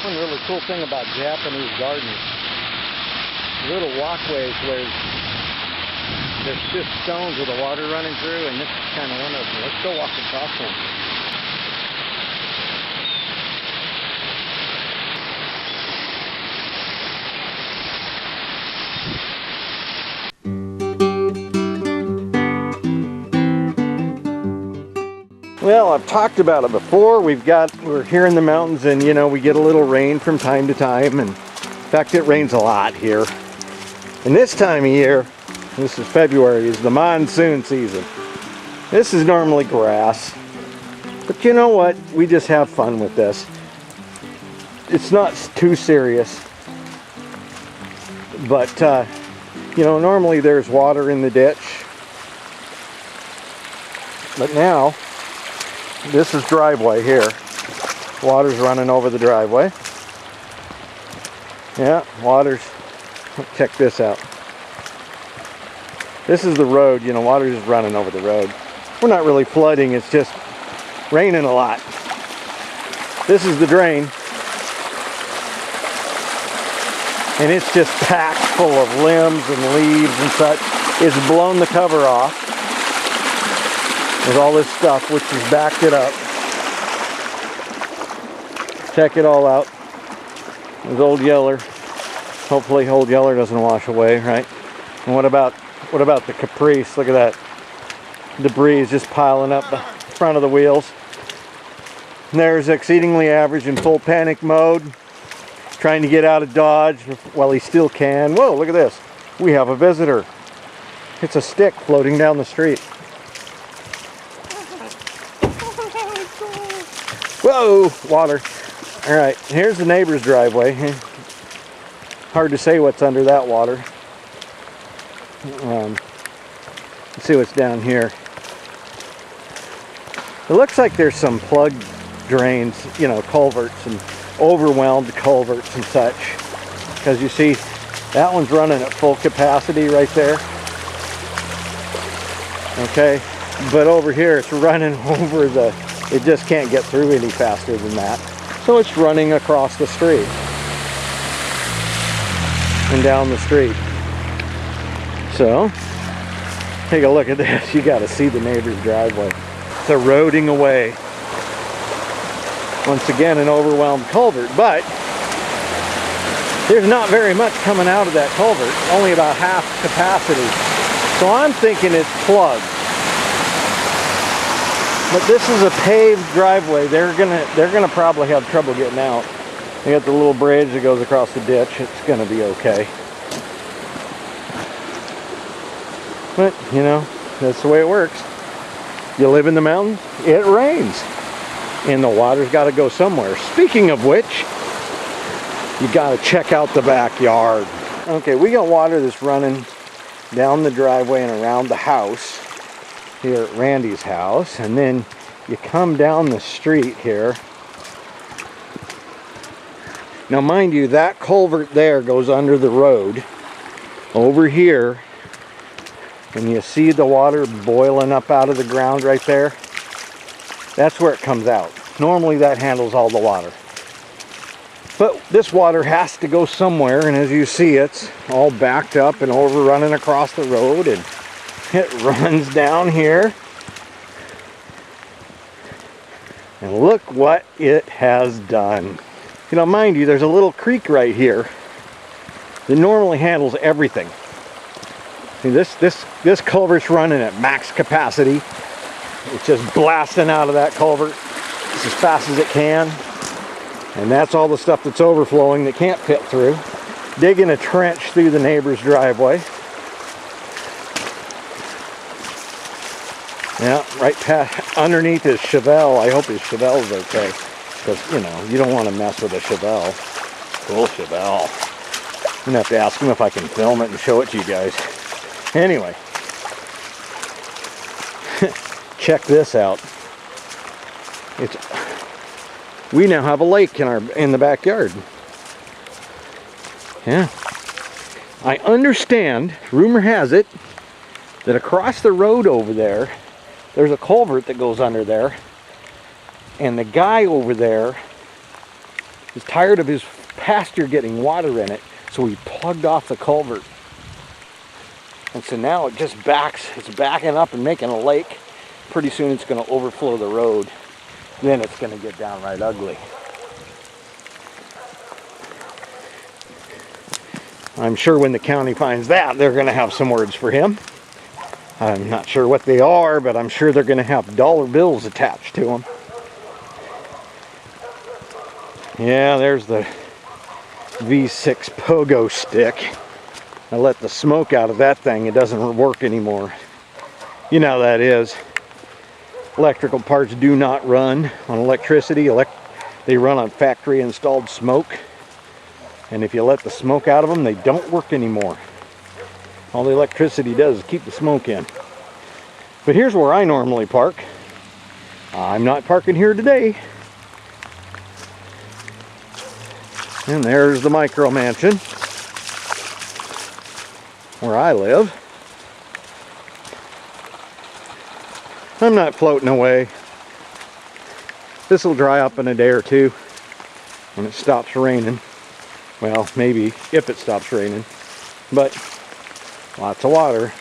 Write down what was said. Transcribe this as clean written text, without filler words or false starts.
One really cool thing about Japanese gardens, little walkways where there's just stones with the water running through, and this is kind of one of them. Let's go walk across one. Well, I've talked about it before. We're here in the mountains, and you know, we get a little rain from time to time, and in fact it rains a lot here. And this time of year, this is February, is the monsoon season. This is normally grass, but you know what? We just have fun with this. It's not too serious, but you know, normally there's water in the ditch, but now this is driveway here. Water's running over the driveway. Yeah, water's, check this out. This is the road, you know, water's just running over the road. We're not really flooding, it's just raining a lot. This is the drain. And it's just packed full of limbs and leaves and such. It's blown the cover off with all this stuff, which has backed it up. Check it all out. There's Old Yeller. Hopefully Old Yeller doesn't wash away, right? And what about the Caprice? Look at that. Debris is just piling up the front of the wheels. And there's Exceedingly Average in full panic mode, trying to get out of Dodge while he still can. Whoa, look at this. We have a visitor. It's a stick floating down the street. Whoa, water. All right, here's the neighbor's driveway. Hard to say what's under that water. Let's see what's down here. It looks like there's some plugged drains, you know, culverts and overwhelmed culverts and such. Because you see, that one's running at full capacity right there. Okay, but over here it's running over the, it just can't get through any faster than that. So it's running across the street and down the street. So, take a look at this. You got to see the neighbor's driveway. It's eroding away. Once again, an overwhelmed culvert, but there's not very much coming out of that culvert. Only about half capacity. So I'm thinking it's plugged. But this is a paved driveway. They're gonna probably have trouble getting out. They got the little bridge that goes across the ditch. It's gonna be okay. But you know, that's the way it works. You live in the mountains, it rains, and the water's got to go somewhere. Speaking of which, you got to check out the backyard. Okay, we got water that's running down the driveway and around the house here at Randy's house, and then you come down the street here. Now mind you, that culvert there goes under the road. Over here, and you see the water boiling up out of the ground right there, that's where it comes out. Normally that handles all the water, but this water has to go somewhere, and as you see, it's all backed up and overrunning across the road, and it runs down here, and look what it has done. You know, mind you, there's a little creek right here that normally handles everything. See, this culvert's running at max capacity. It's just blasting out of that culvert just as fast as it can. And that's all the stuff that's overflowing that can't fit through. Digging a trench through the neighbor's driveway. Yeah, right past, underneath his Chevelle. I hope his Chevelle's okay. Because, you know, you don't want to mess with a Chevelle. Cool Chevelle. I'm going to have to ask him if I can film it and show it to you guys. Anyway, check this out. We now have a lake in the backyard. Yeah. I understand, rumor has it, that across the road over there, there's a culvert that goes under there, and the guy over there was tired of his pasture getting water in it, so he plugged off the culvert. And so now it just it's backing up and making a lake. Pretty soon it's going to overflow the road. Then it's going to get downright ugly. I'm sure when the county finds that, they're going to have some words for him. I'm not sure what they are, but I'm sure they're going to have dollar bills attached to them. Yeah, there's the V6 pogo stick. I let the smoke out of that thing. It doesn't work anymore. You know how that is. Electrical parts do not run on electricity. They run on factory installed smoke. And if you let the smoke out of them, they don't work anymore. All the electricity does is keep the smoke in. But here's where I normally park. I'm not parking here today. And there's the micro mansion where I live. I'm not floating away. This will dry up in a day or two when it stops raining. Well, maybe if it stops raining, but lots of water.